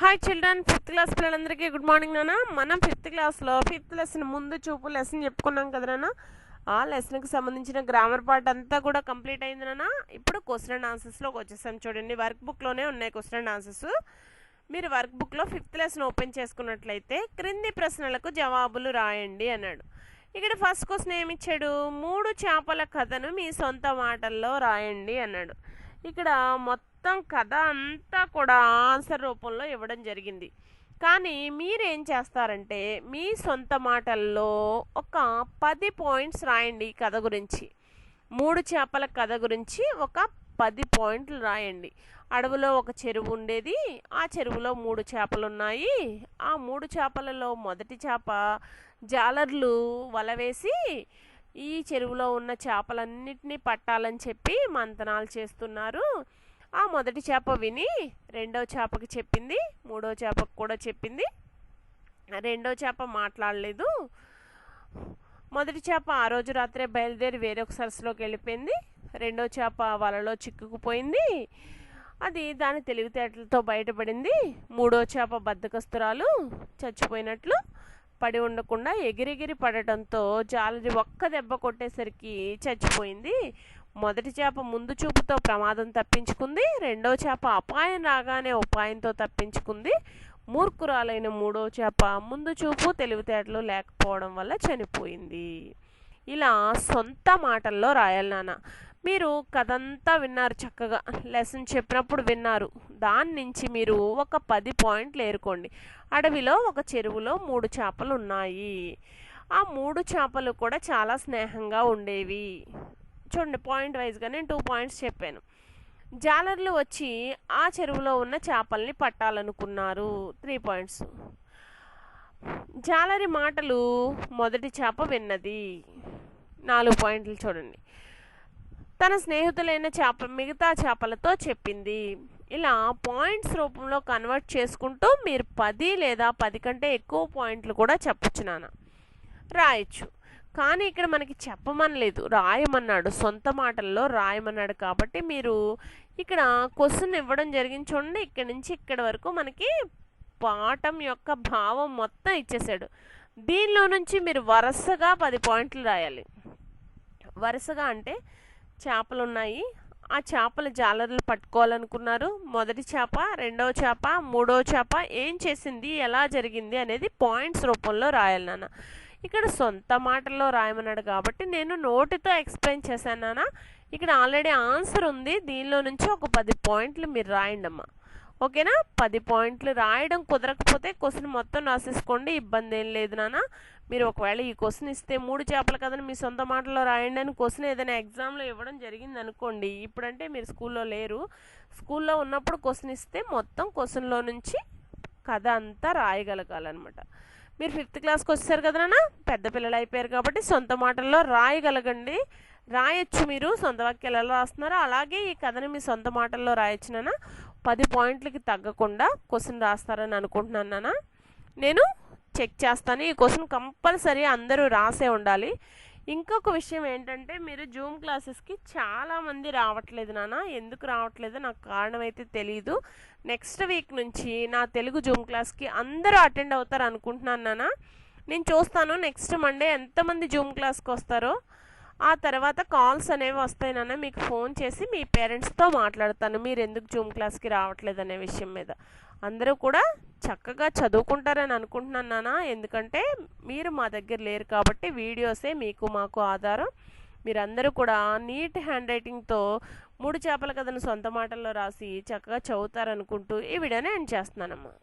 Hi children, fifth class పిల్లలందరికీ good morning నాన్న. మనం ఫిఫ్త్ క్లాస్లో ఫిఫ్త్ లెసన్ ముందు చూపు లెసన్ చెప్పుకున్నాం కదా నాన్న. ఆ లెసన్కి సంబంధించిన గ్రామర్ పార్ట్ అంతా కూడా కంప్లీట్ అయింది నాన్న. ఇప్పుడు క్వశ్చన్ అండ్ ఆన్సర్స్లోకి వచ్చేసాం. చూడండి, వర్క్ బుక్లోనే ఉన్నాయి క్వశ్చన్ అండ్ ఆన్సర్స్. మీరు వర్క్ బుక్లో ఫిఫ్త్ లెసన్ ఓపెన్ చేసుకున్నట్లయితే క్రింది ప్రశ్నలకు జవాబులు రాయండి అన్నాడు. ఇక్కడ ఫస్ట్ క్వశ్చన్ ఏమి ఇచ్చాడు? 3 చేపల కథను మీ సొంత మాటల్లో రాయండి అన్నాడు. ఇక్కడ మొత్తం కథ అంతా కూడా ఆన్సర్ రూపంలో ఇవ్వడం జరిగింది. కానీ మీరేం చేస్తారంటే మీ సొంత మాటల్లో ఒక 10 పాయింట్స్ రాయండి ఈ కథ గురించి. 3 చేపల కథ గురించి ఒక 10 పాయింట్లు రాయండి. అడవిలో ఒక చెరువు ఉండేది. ఆ చెరువులో 3 చేపలు ఉన్నాయి. ఆ 3 చేపలలో మొదటి చేప జాలర్లు వల వేసి ఈ చెరువులో ఉన్న చేపలన్నిటినీ పట్టాలని చెప్పి మంతనాలు చేస్తున్నారు. ఆ మొదటి చేప విని రెండో చేపకి చెప్పింది, మూడో చేపకు కూడా చెప్పింది. రెండో చేప మాట్లాడలేదు. మొదటి చేప ఆ రోజు రాత్రే బయలుదేరి వేరొక సరస్సులోకి వెళ్ళిపోయింది. రెండో చేప వలలో చిక్కుకుపోయింది. అది దాని తెలివితేటలతో బయటపడింది. మూడో చేప బద్ధకస్తురాలు చచ్చిపోయినట్లు పడి ఉండకుండా ఎగిరెగిరి పడటంతో జాలరి ఒక్క దెబ్బ కొట్టేసరికి చచ్చిపోయింది. మొదటి చేప ముందు చూపుతో ప్రమాదం తప్పించుకుంది. రెండో చేప అపాయం రాగానే ఉపాయంతో తప్పించుకుంది. మూర్ఖురాలైన మూడో చేప ముందు చూపు తెలివితేటలు లేకపోవడం వల్ల చనిపోయింది. ఇలా సొంత మాటల్లో రాయాలి నాన్న. మీరు కథంతా విన్నారు, చక్కగా లెసన్ చెప్పినప్పుడు విన్నారు. దాని నుంచి మీరు ఒక 10 పాయింట్లు ఏరుకోండి. అడవిలో ఒక చెరువులో 3 చేపలు ఉన్నాయి. ఆ 3 చేపలు కూడా చాలా స్నేహంగా ఉండేవి. చూడండి, పాయింట్ వైజ్గా నేను 2 పాయింట్స్ చెప్పాను. జాలర్లు వచ్చి ఆ చెరువులో ఉన్న చేపల్ని పట్టాలనుకున్నారు. 3 పాయింట్స్. జాలరి మాటలు మొదటి చేప విన్నది. 4 పాయింట్లు చూడండి. తన స్నేహితులైన మిగతా చేపలతో చెప్పింది. ఇలా పాయింట్స్ రూపంలో కన్వర్ట్ చేసుకుంటూ మీరు 10 లేదా 10 కంటే ఎక్కువ పాయింట్లు కూడా చెప్పచ్చు నాన్న, రాయొచ్చు. కానీ ఇక్కడ మనకి చెప్పమనలేదు, రాయమన్నాడు. సొంత మాటల్లో రాయమన్నాడు. కాబట్టి మీరు ఇక్కడ క్వశ్చన్ ఇవ్వడం జరిగింది చూడండి. ఇక్కడి నుంచి ఇక్కడి వరకు మనకి పాఠం యొక్క భావం మొత్తం ఇచ్చేసాడు. దీనిలో నుంచి మీరు వరుసగా 10 పాయింట్లు రాయాలి. వరుసగా అంటే చేపలు ఉన్నాయి. ఆ చేపల జాలర్లు పట్టుకోవాలనుకున్నారు. మొదటి చేప, రెండవ చేప, మూడో చేప ఏం చేసింది, ఎలా జరిగింది అనేది పాయింట్స్ రూపంలో రాయాలి నాన్న. ఇక్కడ సొంత మాటల్లో రాయమన్నాడు కాబట్టి నేను నోటితో ఎక్స్ప్లెయిన్ చేశాను నాన్న. ఇక్కడ ఆల్రెడీ ఆన్సర్ ఉంది. దీనిలో నుంచి ఒక 10 పాయింట్లు మీరు రాయండి అమ్మా. ఓకేనా? 10 పాయింట్లు రాయడం కుదరకపోతే క్వశ్చన్ మొత్తం రాసేసుకోండి, ఇబ్బంది ఏం లేదు నాన్న. మీరు ఒకవేళ ఈ క్వశ్చన్ ఇస్తే 3 చేపల కథను మీ సొంత మాటల్లో రాయండి అని క్వశ్చన్ ఏదైనా ఎగ్జామ్లో ఇవ్వడం జరిగింది అనుకోండి. ఇప్పుడంటే మీరు స్కూల్లో లేరు. స్కూల్లో ఉన్నప్పుడు క్వశ్చన్ ఇస్తే మొత్తం క్వశ్చన్లో నుంచి కథ అంతా రాయగలగాలన్నమాట. మీరు 5th క్లాస్కి వచ్చేసారు కదా నాన్న, పెద్ద పిల్లలు అయిపోయారు కాబట్టి సొంత మాటల్లో రాయగలగండి, రాయొచ్చు. మీరు సొంత వాక్యాలు ఎలా రాస్తున్నారో అలాగే ఈ కథని మీ సొంత మాటల్లో రాయొచ్చు నాన్న. 10 పాయింట్లకి తగ్గకుండా క్వశ్చన్ రాస్తారని అనుకుంటున్నాను నాన్న. నేను చెక్ చేస్తాను. ఈ క్వశ్చన్ కంపల్సరీ అందరూ రాసే ఉండాలి. ఇంకొక విషయం ఏంటంటే మీరు జూమ్ క్లాసెస్కి చాలామంది రావట్లేదు నాన్న. ఎందుకు రావట్లేదో నాకు కారణం అయితే తెలియదు. నెక్స్ట్ వీక్ నుంచి నా తెలుగు జూమ్ క్లాస్కి అందరూ అటెండ్ అవుతారు అనుకుంటున్నాను నాన్న. నేను చూస్తాను నెక్స్ట్ మండే ఎంతమంది జూమ్ క్లాస్కి వస్తారో. ఆ తర్వాత కాల్స్ అనేవి వస్తాయి నాన్న. మీకు ఫోన్ చేసి మీ పేరెంట్స్తో మాట్లాడతాను మీరు ఎందుకు జూమ్ క్లాస్కి రావట్లేదు అనే విషయం మీద. అందరూ కూడా చక్కగా చదువుకుంటారని అనుకుంటున్నాను నాన్న. ఎందుకంటే మీరు మా దగ్గర లేరు కాబట్టి వీడియోసే మీకు మాకు ఆధారం. మీరందరూ కూడా నీట్ హ్యాండ్ రైటింగ్తో 3 చేపల కథను సొంత మాటల్లో రాసి చక్కగా చదువుతారనుకుంటూ ఈ వీడియోని ఎండ్ చేస్తున్నానమ్మా.